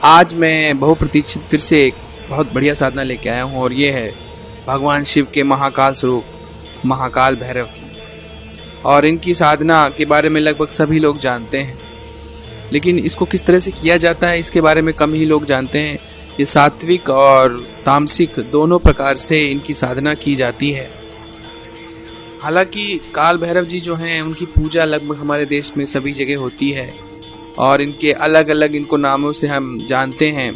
आज मैं बहुप्रतीक्षित फिर से एक बहुत बढ़िया साधना लेके आया हूँ और ये है भगवान शिव के महाकाल स्वरूप महाकाल भैरव की। और इनकी साधना के बारे में लगभग सभी लोग जानते हैं, लेकिन इसको किस तरह से किया जाता है इसके बारे में कम ही लोग जानते हैं। ये सात्विक और तामसिक दोनों प्रकार से इनकी साधना की जाती है। हालांकि काल भैरव जी जो हैं उनकी पूजा लगभग हमारे देश में सभी जगह होती है और इनके अलग अलग इनको नामों से हम जानते हैं।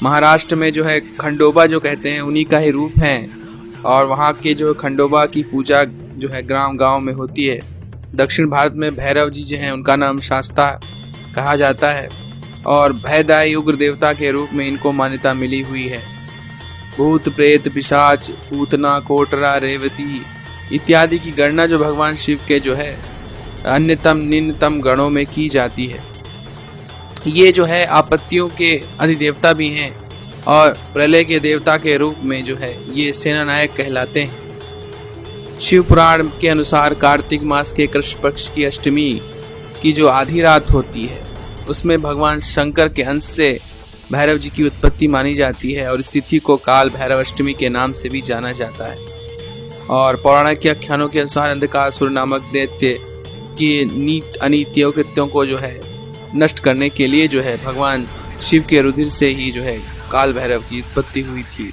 महाराष्ट्र में जो है खंडोबा जो कहते हैं उन्हीं का ही रूप हैं और वहाँ के जो खंडोबा की पूजा जो है ग्राम गांव में होती है। दक्षिण भारत में भैरव जी जो हैं उनका नाम शास्ता कहा जाता है और भयदायी उग्र देवता के रूप में इनको मान्यता मिली हुई है। भूत प्रेत पिशाच पूतना कोटरा रेवती इत्यादि की गणना जो भगवान शिव के जो है अन्यतम निम्नतम गणों में की जाती है। ये जो है आपत्तियों के अधिदेवता भी हैं और प्रलय के देवता के रूप में जो है ये सेनानायक कहलाते हैं। शिव पुराण के अनुसार कार्तिक मास के कृष्ण पक्ष की अष्टमी की जो आधी रात होती है उसमें भगवान शंकर के अंश से भैरव जी की उत्पत्ति मानी जाती है और इस तिथि को काल भैरव अष्टमी के नाम से भी जाना जाता है। और पौराणिक आख्यानों के अनुसार अंधकासुर नामक दैत्य की नीत अनीतियों कृत्यों को जो है नष्ट करने के लिए जो है भगवान शिव के रुधिर से ही जो है काल भैरव की उत्पत्ति हुई थी।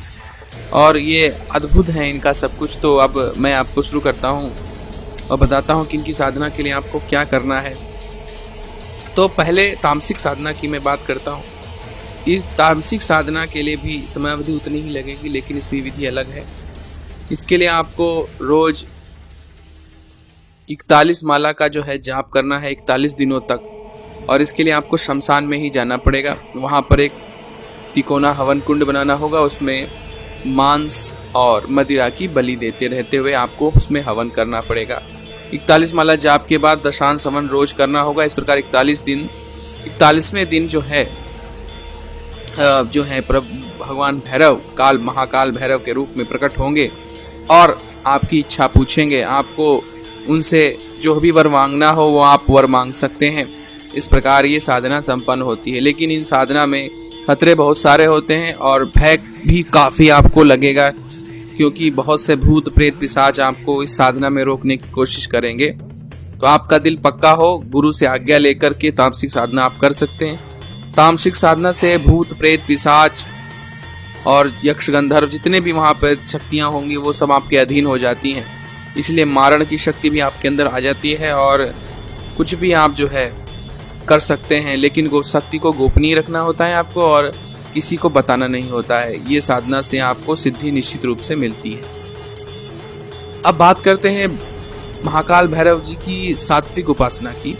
और ये अद्भुत है इनका सब कुछ। तो अब मैं आपको शुरू करता हूँ और बताता हूँ कि इनकी साधना के लिए आपको क्या करना है। तो पहले तामसिक साधना की मैं बात करता हूँ। इस तामसिक साधना के लिए भी समयावधि उतनी ही लगेगी, लेकिन इसकी विधि अलग है। इसके लिए आपको रोज 41 माला का जो है जाप करना है 41 दिनों तक। और इसके लिए आपको शमशान में ही जाना पड़ेगा। वहाँ पर एक तिकोना हवन कुंड बनाना होगा, उसमें मांस और मदिरा की बलि देते रहते हुए आपको उसमें हवन करना पड़ेगा। 41 माला जाप के बाद दशांश हवन रोज करना होगा। इस प्रकार 41 दिन 41वें दिन जो है भगवान भैरव काल महाकाल भैरव के रूप में प्रकट होंगे और आपकी इच्छा पूछेंगे। आपको उनसे जो भी वर मांगना हो वो आप वर मांग सकते हैं। इस प्रकार ये साधना संपन्न होती है। लेकिन इन साधना में खतरे बहुत सारे होते हैं और भय भी काफ़ी आपको लगेगा, क्योंकि बहुत से भूत प्रेत पिशाच आपको इस साधना में रोकने की कोशिश करेंगे। तो आपका दिल पक्का हो, गुरु से आज्ञा लेकर के तामसिक साधना आप कर सकते हैं। तामसिक साधना से भूत प्रेत पिशाच और यक्ष गंधर्व जितने भी वहाँ पर शक्तियाँ होंगी वो सब आपके अधीन हो जाती हैं। इसलिए मारण की शक्ति भी आपके अंदर आ जाती है और कुछ भी आप जो है कर सकते हैं, लेकिन वो शक्ति को गोपनीय रखना होता है आपको और किसी को बताना नहीं होता है। ये साधना से आपको सिद्धि निश्चित रूप से मिलती है। अब बात करते हैं महाकाल भैरव जी की सात्विक उपासना की।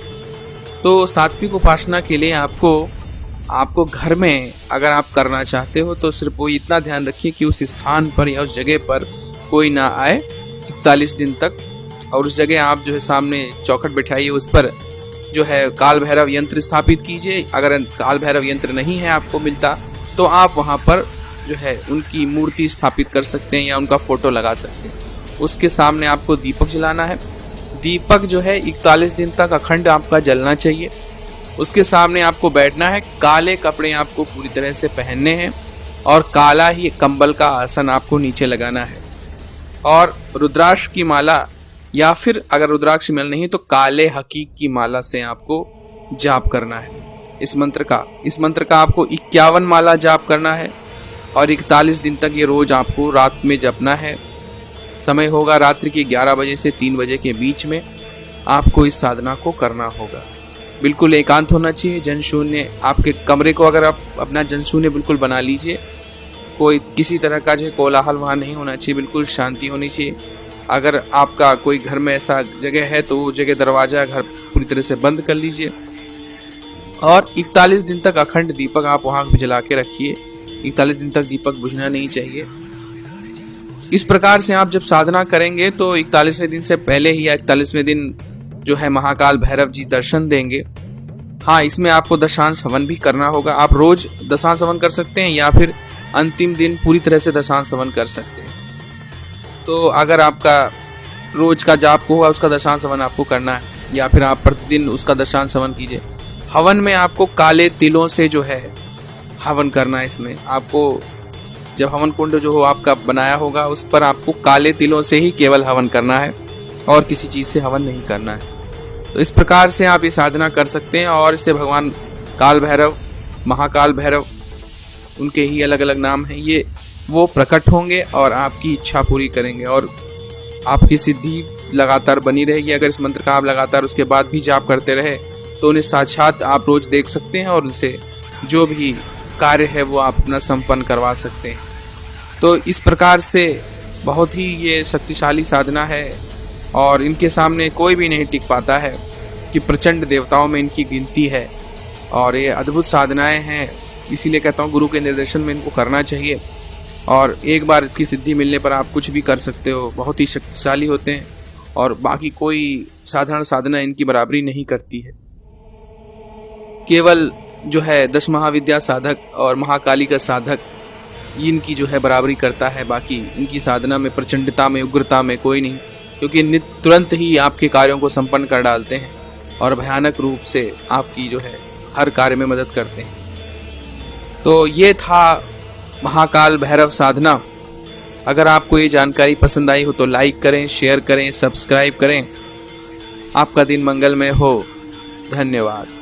तो सात्विक उपासना के लिए आपको घर में अगर आप करना चाहते हो तो सिर्फ वो इतना ध्यान रखिए कि उस स्थान पर या उस जगह पर कोई ना आए 41 दिन तक। और उस जगह आप जो है सामने चौखट बैठाइए, उस पर जो है काल भैरव यंत्र स्थापित कीजिए। अगर काल भैरव यंत्र नहीं है आपको मिलता तो आप वहाँ पर जो है उनकी मूर्ति स्थापित कर सकते हैं या उनका फोटो लगा सकते हैं। उसके सामने आपको दीपक जलाना है। दीपक जो है 41 दिन तक अखंड आपका जलना चाहिए। उसके सामने आपको बैठना है। काले कपड़े आपको पूरी तरह से पहनने हैं और काला ही कंबल का आसन आपको नीचे लगाना है। और रुद्राक्ष की माला या फिर अगर रुद्राक्ष माला नहीं तो काले हकीक की माला से आपको जाप करना है। इस मंत्र का आपको 51 माला जाप करना है और 41 दिन तक ये रोज आपको रात में जपना है। समय होगा रात्रि के 11 बजे से 3 बजे के बीच में आपको इस साधना को करना होगा। बिल्कुल एकांत होना चाहिए, जनशून्य। आपके कमरे को अगर आप अपना जनशून्य बिल्कुल बना लीजिए। कोई किसी तरह का जो कोलाहल वहाँ नहीं होना चाहिए, बिल्कुल शांति होनी चाहिए। अगर आपका कोई घर में ऐसा जगह है तो वो जगह दरवाजा घर पूरी तरह से बंद कर लीजिए और 41 दिन तक अखंड दीपक आप वहाँ जला के रखिए। 41 दिन तक दीपक बुझना नहीं चाहिए। इस प्रकार से आप जब साधना करेंगे तो 41वें दिन से पहले ही या 41वें दिन जो है महाकाल भैरव जी दर्शन देंगे। हाँ, इसमें आपको दशांश हवन भी करना होगा। आप रोज दशांश हवन कर सकते हैं या फिर अंतिम दिन पूरी तरह से दशांश हवन कर सकते हैं। तो अगर आपका रोज का जाप को हुआ उसका दशांश हवन आपको करना है या फिर आप प्रतिदिन उसका दशांश हवन कीजिए। हवन में आपको काले तिलों से जो है हवन करना है। इसमें आपको जब हवन कुंड जो हो आपका बनाया होगा उस पर आपको काले तिलों से ही केवल हवन करना है और किसी चीज़ से हवन नहीं करना है। तो इस प्रकार से आप ये साधना कर सकते हैं और इससे भगवान काल भैरव, महाकाल भैरव, उनके ही अलग अलग नाम हैं, ये वो प्रकट होंगे और आपकी इच्छा पूरी करेंगे और आपकी सिद्धि लगातार बनी रहेगी। अगर इस मंत्र का आप लगातार उसके बाद भी जाप करते रहे तो उन्हें साक्षात आप रोज देख सकते हैं और उनसे जो भी कार्य है वो आप अपना संपन्न करवा सकते हैं। तो इस प्रकार से बहुत ही ये शक्तिशाली साधना है और इनके सामने कोई भी नहीं टिक पाता है कि प्रचंड देवताओं में इनकी गिनती है और ये अद्भुत साधनाएं हैं। इसीलिए कहता हूँ गुरु के निर्देशन में इनको करना चाहिए और एक बार इसकी सिद्धि मिलने पर आप कुछ भी कर सकते हो। बहुत ही शक्तिशाली होते हैं और बाकी कोई साधारण साधना इनकी बराबरी नहीं करती है। केवल जो है 10 महाविद्या साधक और महाकाली का साधक इनकी जो है बराबरी करता है, बाकी इनकी साधना में प्रचंडता में उग्रता में कोई नहीं, क्योंकि तुरंत ही आपके कार्यों को संपन्न कर डालते हैं और भयानक रूप से आपकी जो है हर कार्य में मदद करते हैं। तो ये था महाकाल भैरव साधना। अगर आपको ये जानकारी पसंद आई हो तो लाइक करें, शेयर करें, सब्सक्राइब करें। आपका दिन मंगलमय हो। धन्यवाद।